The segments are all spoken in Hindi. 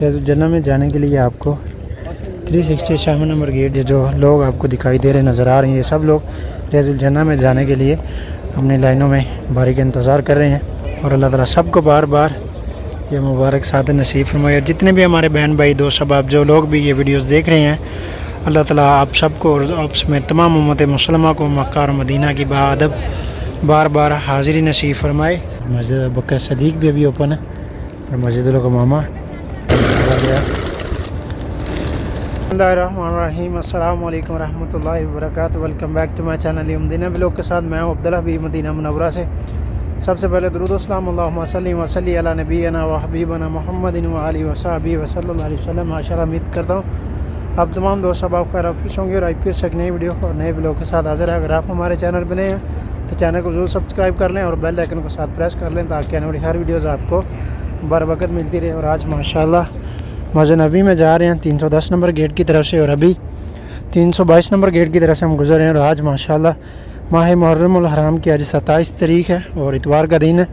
जन्नत में जाने के लिए आपको 360 शाम नंबर गेट जो लोग आपको दिखाई दे रहे नज़र आ रहे हैं, ये सब लोग रियाजुल जन्नत में जाने के लिए अपनी लाइनों में बारी का इंतज़ार कर रहे हैं। और अल्लाह ताला सबको बार बार ये मुबारक सादत नसीब फरमाए। और जितने भी हमारे बहन भाई दोस्त अब जो लोग भी ये वीडियोस देख रहे हैं, अल्लाह ताला आप सबको और आपस में तमाम उम्मत मुसलमा को मक्का और मदीना की बाअदब बार बार हाज़िरी नसीब फरमाए। मस्जिद अबू बकर सदीक भी अभी ओपन है और मस्जिद मामा बिस्मिल्लाहिर्रहमानिर्रहीम। अस्सलाम वालेकुम रहमतुल्लाहि व बरकातुहू। Welcome back to my channel Madina vlog के साथ मैं हूं अब्दुल्ला हबीब मदीना मुनव्वरा से। सबसे पहले दुरूद व सलाम अल्लाहुम्मा सल्ली व सल्ली अला नबीना व हबीबना मुहम्मदिन व आलिहि व सहबिहि व सल्लल्लाहु अलैहि वसल्लम। माशाअल्लाह उम्मीद करता हूँ आप तमाम दोस्त अब आप खैर खुश होंगे और IPS एक नई वीडियो और नए व्लॉग के साथ हाजिर है। अगर आप हमारे चैनल पर नए हैं तो चैनल को जरूर सब्सक्राइब कर लें और बेल आइकन को साथ प्रेस कर लें ताकि आने वाली हर वीडियोज़ आपको बर वक्त मिलती रहे। और आज माशाअल्लाह मस्जिद नबी में जा रहे हैं 310 नंबर गेट की तरफ से और अभी 322 नंबर गेट की तरफ से हम गुजर रहे हैं। और आज माशाअल्लाह माह मुहर्रमुल हराम की आज 27 तारीख है और इतवार का दिन है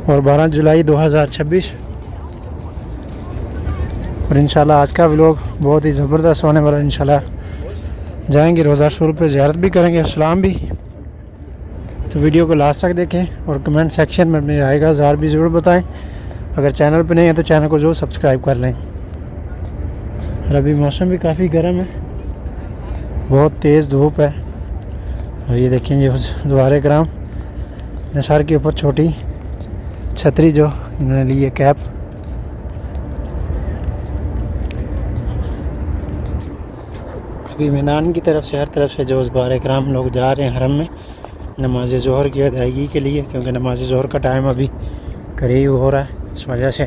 और 12 जुलाई 2026। और इंशाल्लाह आज का व्लॉग बहुत ही ज़बरदस्त होने वाला है। इंशाल्लाह जाएंगे रोज़ा शरीफ पे ज़ियारत भी करेंगे, सलाम भी। तो वीडियो को लास्ट तक देखें और कमेंट सेक्शन में अपनी राय का इज़हार भी ज़रूर बताएं। अगर चैनल पे नहीं है तो चैनल को ज़रूर सब्सक्राइब कर लें। और अभी मौसम भी काफ़ी गर्म है, बहुत तेज़ धूप है। और ये देखें ये ज़वारे कराम ने सर के ऊपर छोटी छतरी जो इन्होंने ली है कैप। अभी मैदान की तरफ से हर तरफ से जो ज़वारे कराम लोग जा रहे हैं हरम में नमाज ज़ोहर की अदायगी के लिए, क्योंकि नमाज ज़ोहर का टाइम अभी करीब हो रहा है इस वजह से।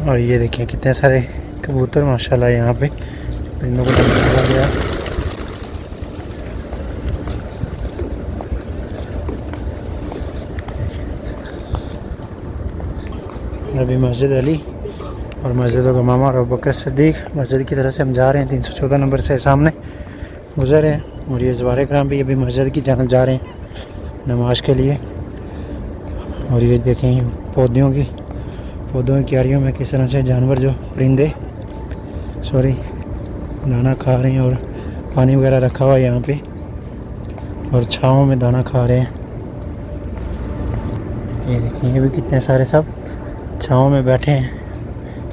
और ये देखिए कितने सारे कबूतर माशाल्लाह यहाँ पे परिंदों को देखा गया। अभी मस्जिद अली और मस्जिद मामा और अबू बकर सदीक मस्जिद की तरफ से हम जा रहे हैं। 314 नंबर से सामने गुजर रहे हैं और ये ज़वारे कराम भी अभी मस्जिद की जानब जा रहे हैं नमाज के लिए। और ये देखें पौधों की क्यारियों में किस तरह से जानवर जो परिंदे दाना खा रहे हैं और पानी वगैरह रखा हुआ है यहाँ पे और छाँव में दाना खा रहे हैं। ये देखें ये भी कितने सारे सब छाँव में बैठे हैं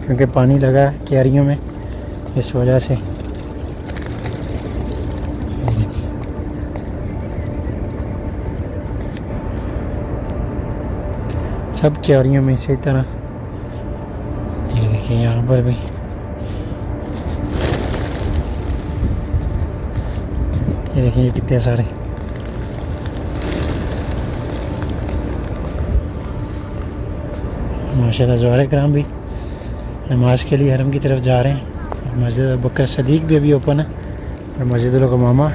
क्योंकि पानी लगा है क्यारियों में, इस वजह से। सब क्यारियों में इसी तरह। ये देखिए यहाँ पर भी ये देखिए कितने सारे। माशाल्लाह ज़वारे कराम भी नमाज के लिए हरम की तरफ जा रहे हैं। मस्जिद अबू बकर सदीक भी अभी ओपन है और मस्जिद मामा।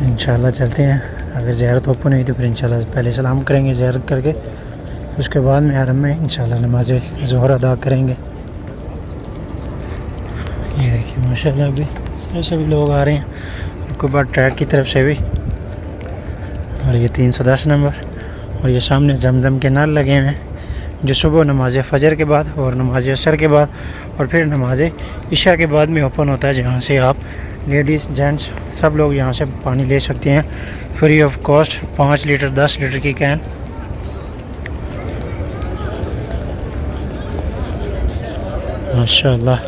इंशाल्लाह चलते हैं। अगर ज़ियारत ओपन हुई तो फिर इंशाल्लाह पहले सलाम करेंगे ज़ियारत करके, उसके बाद में हरम में इंशाल्लाह नमाज ज़ोहर अदा करेंगे। ये देखिए माशाल्लाह अभी सभी लोग आ रहे हैं उसके बाद ट्रैक की तरफ से भी। और ये 310 नंबर और ये सामने जमजम के नल लगे हुए हैं जो सुबह नमाज फ़जर के बाद और नमाज असर के बाद और फिर नमाज इशा के बाद में ओपन होता है, जहाँ से आप लेडीज़ जेंट्स सब लोग यहाँ से पानी ले सकते हैं free of cost. 5 litre 10 litre की कैन। माशाअल्लाह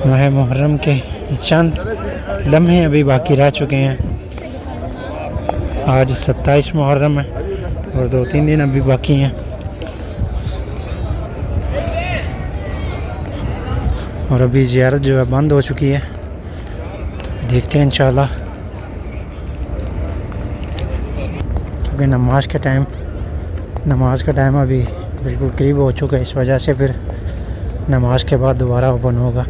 माह मुहर्रम के चंद लम्हे अभी बाकी रह चुके हैं। आज 27 मुहर्रम है और 2-3 दिन अभी बाकी हैं। और अभी ज़ियारत जो है बंद हो चुकी है, देखते हैं इंशाल्लाह, क्योंकि नमाज का टाइम अभी बिल्कुल करीब हो चुका है, इस वजह से फिर नमाज के बाद दोबारा ओपन होगा।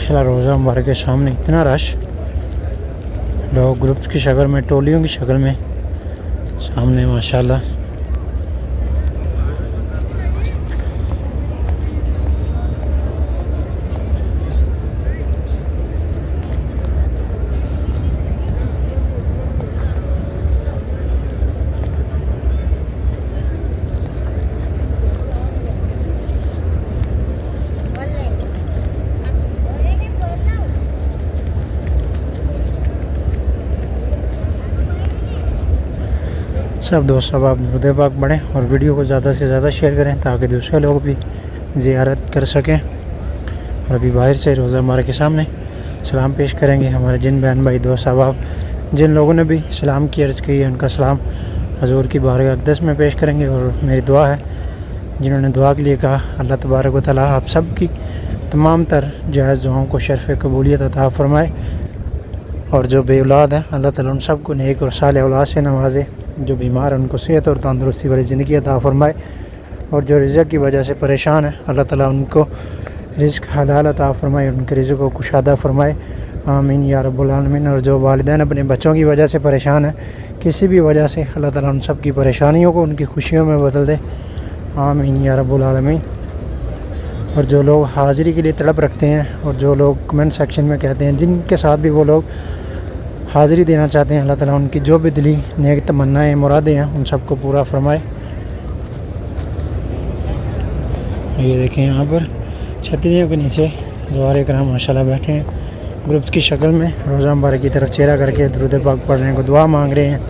माशाल्लाह रोज़ा मुबारक के सामने इतना रश, लोग ग्रुप्स की शक्ल में, टोलियों की शक्ल में सामने माशाल्लाह। सब दोस्त सब आप दुरूद पाक पढ़ें और वीडियो को ज़्यादा से ज़्यादा शेयर करें ताकि दूसरे लोग भी ज़ियारत कर सकें। और अभी बाहर से रोज़ा मुबारक के सामने सलाम पेश करेंगे हमारे जिन बहन भाई दोस्त साहब जिन लोगों ने भी सलाम की अर्ज़ की है, उनका सलाम हजूर की बारगाह अक़दस में पेश करेंगे। और मेरी दुआ है जिन्होंने दुआ के लिए कहा, अल्लाह तबारक व तआला आप सब की तमाम तर जायज़ दुआओं को शर्फ़ कबूलियत अता फ़रमाए। और जो बे औलाद हैं अल्लाह ताला उन सब को नेक और साले औलाद से नवाजे, जो बीमार हैं उनको सेहत और तंदुरुस्ती वाली ज़िंदगी अता फ़रमाए। और जो रिज़्क़ की वजह से परेशान है अल्लाह ताला उनको रिज़्क़ हलाल अता फ़रमाए, उनके रिज़्क़ को कुशादा फ़रमाए, आमीन या रब्बुल आलमीन। और जो वालिदैन अपने बच्चों की वजह से परेशान है किसी भी वजह से, अल्लाह ताला उन सब की परेशानियों को उनकी खुशियों में बदल दे, आमीन या रब्बुल आलमीन। और जो लोग हाज़िरी के लिए तड़प रखते हैं और जो लोग कमेंट सेक्शन में कहते हैं, जिनके साथ भी वो लोग हाज़िरी देना चाहते हैं, अल्लाह ताला उनकी जो भी दिली नेक तमन्नाएँ मुरादें हैं उन सबको पूरा फरमाए। ये देखें यहाँ पर छतरियों के नीचे ज़वारे कराम माशाल्लाह बैठे हैं ग्रुप्स की शक्ल में, रोज़ा मुबारक की तरफ चेहरा करके दुरूद पाक पढ़ रहे हैं, को दुआ मांग रहे हैं।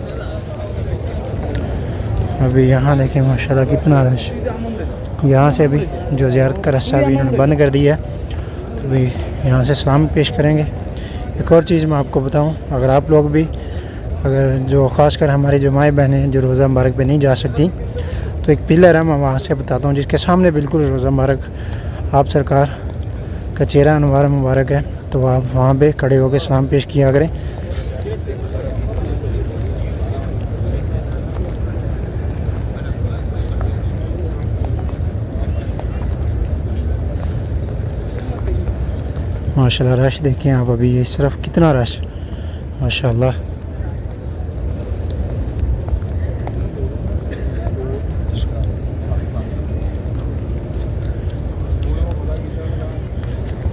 अभी यहाँ देखें माशाल्लाह कितना रश, यहाँ से भी जो ज़ियारत का रास्ता भी इन्होंने बंद कर दिया है, तो अभी यहाँ से सलाम पेश करेंगे। एक और चीज़ मैं आपको बताऊं, अगर आप लोग भी अगर जो ख़ासकर हमारी जो माएँ बहनें जो रोज़ा मुबारक पे नहीं जा सकती, तो एक पिलर है, मैं वहाँ से बताता हूँ, जिसके सामने बिल्कुल रोज़ा मुबारक आप सरकार का चेहरा अनवार मुबारक है, तो आप वहाँ पे खड़े होकर सलाम पेश किया करें। माशाल्लाह रश देखें आप, अभी इस तरफ कितना रश माशाल्लाह।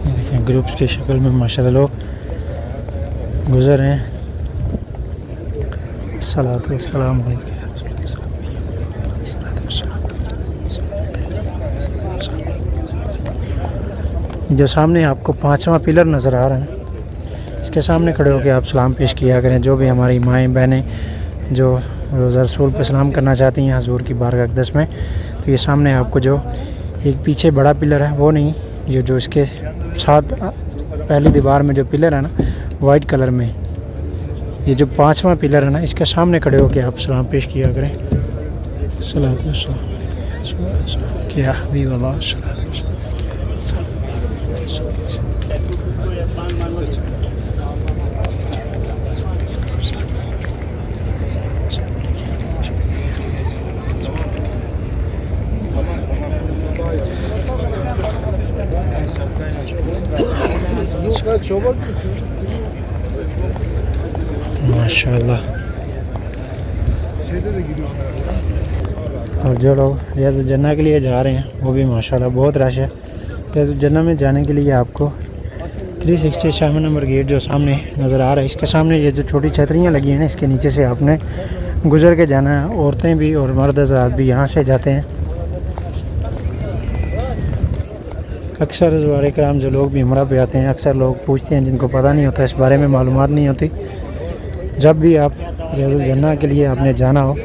ये देखें ग्रुप्स की शक्ल में माशाल्लाह लोग गुज़र रहे हैं। सलातो सलाम अलैका। जो सामने आपको 5वां पिलर नज़र आ रहा है, इसके सामने खड़े होकर आप सलाम पेश किया करें। जो भी हमारी माएँ बहनें जो रोज़ा रसूल पे सलाम करना चाहती हैं हजूर की बारगाह अक़दस में, तो ये सामने आपको जो एक पीछे बड़ा पिलर है वो नहीं, ये जो इसके साथ पहली दीवार में जो पिलर है ना वाइट कलर में, ये जो 5वां पिलर है ना, इसके सामने खड़े होकर आप सलाम पेश किया करें। सलातो सलाम क्या हबीबल्लाह। माशाल्लाह। और जो लोग रियाज़ुल जन्नह के लिए जा रहे हैं वो भी माशाल्लाह बहुत रश है। रियाज़ुल जन्नह में जाने के लिए आपको 367 नंबर गेट जो सामने नज़र आ रहा है, इसके सामने ये जो छोटी छतरियाँ लगी हैं ना, इसके नीचे से आपने गुज़र के जाना है। औरतें भी और मर्द हज़रात भी यहाँ से जाते हैं। अक्सर ज़वारे कराम जो लोग भी उम्रा पे आते हैं, अक्सर लोग पूछते हैं जिनको पता नहीं होता, इस बारे में मालूमात नहीं होती। जब भी आप रियाज़ुल जन्नह के लिए आपने जाना हो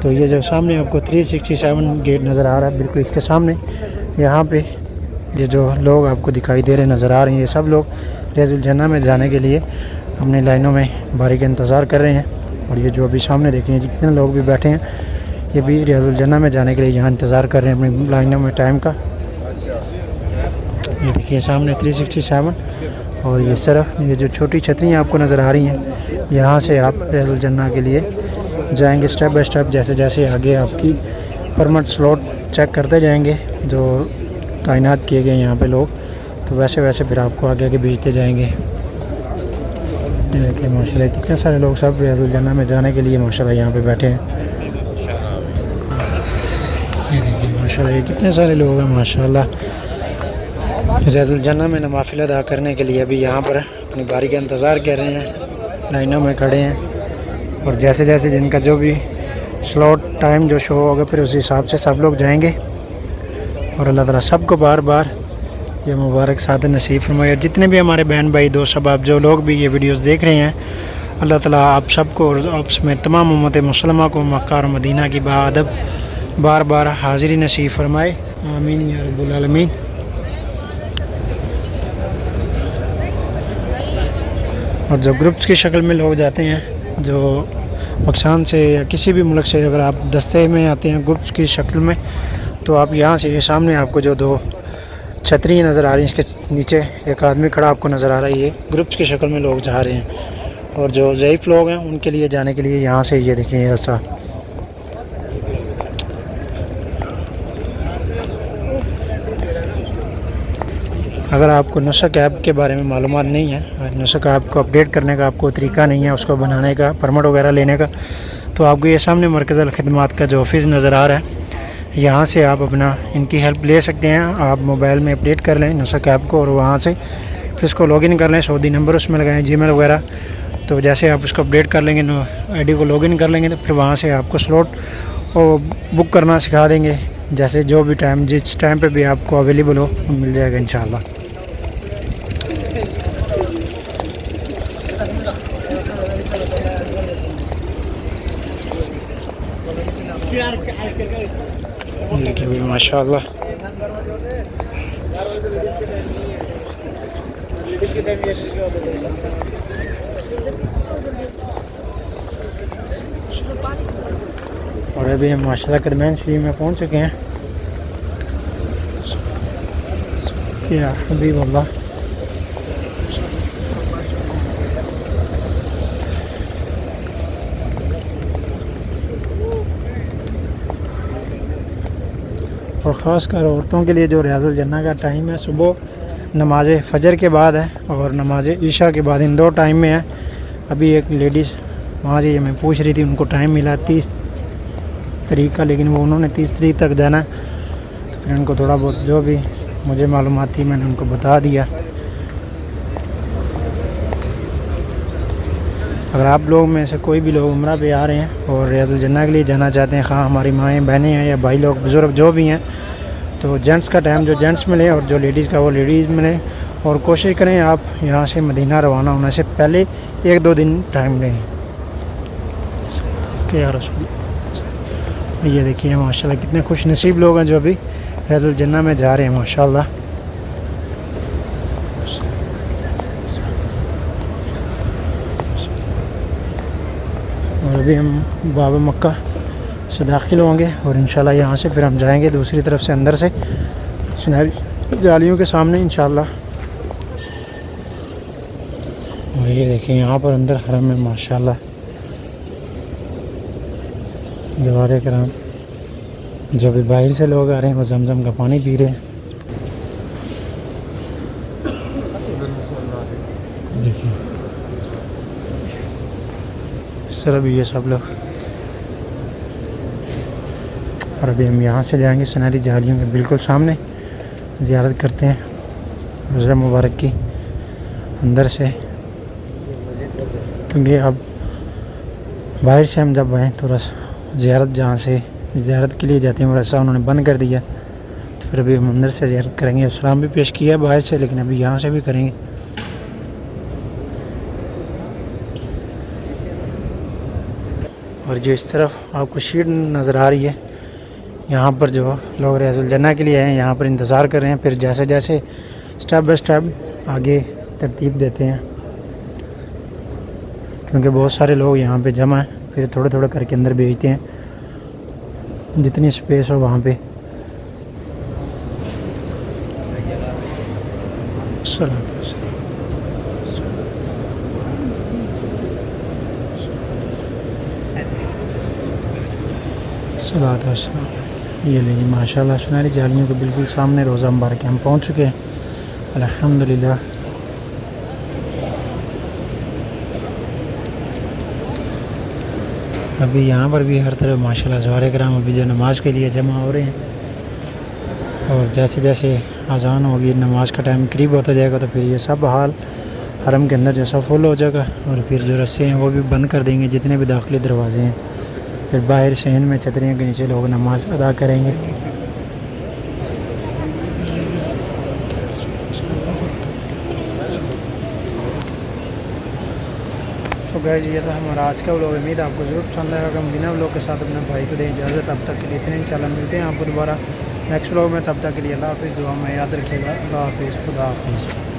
तो ये जो सामने आपको 367 गेट नज़र आ रहा है, बिल्कुल इसके सामने यहाँ पे ये जो लोग आपको दिखाई दे रहे नज़र आ रहे हैं, ये सब लोग रियाज़ुल जन्नह में जाने के लिए अपनी लाइनों में बारी का इंतज़ार कर रहे हैं। और ये जो अभी सामने देखें जितने लोग भी बैठे हैं, ये भी रियाज़ुल जन्नह में जाने के लिए यहाँ इंतज़ार कर रहे हैं अपनी लाइनों में टाइम का। ये देखिए सामने 367 और ये सिर्फ ये जो छोटी छतरियाँ आपको नज़र आ रही हैं, यहाँ से आप रियाज़ुल जन्नह के लिए जाएंगे स्टेप बाय स्टेप। जैसे जैसे आगे आपकी परमिट स्लॉट चेक करते जाएंगे, जो तैनात किए गए यहाँ पे लोग, तो वैसे वैसे फिर आपको आगे आगे भेजते जाएंगे। ये देखिए माशाल्लाह कितने सारे लोग सब रियाजुल जन्नह में जाने के लिए माशाल्लाह यहाँ पे बैठे हैं। ये देखिए माशाल्लाह ये कितने सारे लोग हैं माशाल्लाह रियाजुल जन्नह में नवाफिल अदा करने के लिए अभी यहाँ पर अपनी बारी का इंतज़ार कर रहे हैं, लाइनों में खड़े हैं। और जैसे जैसे जिनका जो भी स्लॉट टाइम जो शो होगा फिर उस हिसाब से सब लोग जाएंगे। और अल्लाह ताला सबको बार बार ये मुबारक साथ नसीब फरमाए। जितने भी हमारे बहन भाई दोस्त अब आप जो लोग भी ये वीडियोस देख रहे हैं, अल्लाह ताला आप सबको और आप समेत तमाम उम्मत मुसलमा को मक्का और मदीना की बाअदब बार बार हाज़िरी नसीब फरमाए। आमीन या रब्बुल आलमीन। और जब ग्रुप्स की शक्ल में लोग जाते हैं, जो पाकिस्तान से या किसी भी मुल्क से अगर आप दस्ते में आते हैं ग्रुप्स की शक्ल में, तो आप यहाँ से सामने आपको जो दो छतरी नज़र आ रही है, इसके नीचे एक आदमी खड़ा आपको नज़र आ रहा है। ये ग्रुप्स की शक्ल में लोग जा रहे हैं। और जो ज़ईफ़ लोग हैं उनके लिए जाने के लिए यहाँ से ये देखें ये रास्ता। अगर आपको नुस्ख ऐप के बारे में मालूमात नहीं है, नुस्ख ऐप को अपडेट करने का आपको तरीका नहीं है, उसको बनाने का परमिट वगैरह लेने का, तो आपको ये सामने मरकज़ खिदमात का जो ऑफिस नज़र आ रहा है, यहाँ से आप अपना इनकी हेल्प ले सकते हैं। आप मोबाइल में अपडेट कर लें नुस्ख ऐप को और वहाँ से फिर इसको लॉगिन कर लें, सऊदी नंबर उसमें लगाएं, जीमेल वगैरह। तो जैसे आप उसको अपडेट कर लेंगे, आईडी को लॉगिन कर लेंगे, तो फिर वहाँ से आपको स्लॉट बुक करना सिखा देंगे। जैसे जो भी टाइम जिस टाइम पे भी आपको अवेलेबल हो मिल जाएगा इंशाल्लाह। देखिए भी माशाल्लाह और अभी हम माशाल्लाह कदमैन शरीफ में पहुंच चुके हैं। या हबीब अल्लाह, और ख़ास कर औरतों के लिए जो रियाजुल जन्नह का टाइम है सुबह नमाज फ़जर के बाद है और नमाज ईशा के बाद, इन दो टाइम में है। अभी एक लेडीज़ वहाँ जी मैं पूछ रही थी, उनको टाइम मिला 30 तारीख का, लेकिन वो उन्होंने 30 तारीख तक जाना है। तो फिर उनको थोड़ा बहुत जो भी मुझे मालूमात थी मैंने उनको बता दिया। अगर आप लोग में से कोई भी लोग उम्रा पे आ रहे हैं और रियाजुल जन्नह के लिए जाना चाहते हैं, ख़ास हमारी माएँ बहनें हैं या भाई लोग बुज़ुर्ग जो भी हैं, तो जेंट्स का टाइम जो जेंट्स मिले और जो लेडीज़ का वो लेडीज़ मिले। और कोशिश करें आप यहाँ से मदीना रवाना होने से पहले 1-2 दिन टाइम लें। क्या रसूल, ये देखिए माशाल्लाह कितने खुश नसीब लोग हैं जो अभी रियाजुल जन्नह में जा रहे हैं माशाल्लाह। और अभी हम बाब मक्का से दाखिल होंगे और इंशाल्लाह यहाँ से फिर हम जाएंगे दूसरी तरफ से अंदर से सुनहरी जालियों के सामने इंशाल्लाह। और ये देखिए यहाँ पर अंदर हरम में माशाल्लाह ज़वारे कराम, जो भी बाहर से लोग आ रहे हैं वो जमजम का पानी पी रहे हैं। देखिए इस तरह भी ये सब लोग। और अभी हम यहाँ से जाएंगे सुनहरी जालियों के बिल्कुल सामने, ज़ियारत करते हैं रोज़ा मुबारक की अंदर से, क्योंकि अब बाहर से हम जब आए तो ज़ियारत जहाँ से ज़ियारत के लिए जाते हैं वो ऐसा उन्होंने बंद कर दिया। तो फिर अभी हम अंदर से ज़ियारत करेंगे। सलाम भी पेश किया बाहर से, लेकिन अभी यहाँ से भी करेंगे। और जो इस तरफ आपको शीट नज़र आ रही है, यहाँ पर जो लोग रियाजुल जन्नह के लिए हैं यहाँ पर इंतज़ार कर रहे हैं। फिर जैसे जैसे स्टेप बाय स्टेप आगे तरतीब देते हैं, क्योंकि बहुत सारे लोग यहाँ पे जमा हैं, फिर थोड़ा थोड़ा करके अंदर भेजते हैं जितनी स्पेस हो वहाँ पे। सलात वस्सलाम। ये लीजिए माशाल्लाह सुनहरी जालियों के बिल्कुल सामने रोज़ा मुबारक हम पहुँच चुके हैं। अल्हम्दुलिल्लाह। अभी यहाँ पर भी हर तरफ माशाल्लाह ज़वारे कराम अभी जो नमाज़ के लिए जमा हो रहे हैं, और जैसे जैसे अज़ान होगी, नमाज का टाइम करीब होता जाएगा, तो फिर ये सब हाल हरम के अंदर जैसा फुल हो जाएगा, और फिर जो रस्से हैं वो भी बंद कर देंगे, जितने भी दाखिली दरवाजे हैं। फिर बाहर शहन में छतरियों के नीचे लोग नमाज अदा करेंगे। तो गाइस ये था हमारा आज का व्लॉग। उम्मीद आपको ज़रूर पसंद आएगा। मदीना व्लॉग के साथ अपने भाई को दें इजाज़त। तब तक के लिए इतने, इंशाल्लाह मिलते हैं आपको दोबारा नेक्स्ट व्लॉग में। तब तक के लिए अल्लाह हाफ़िज़। दुआ में याद रखिएगा। अल्लाह हाफ़िज़। खुदा हाफ़िज़।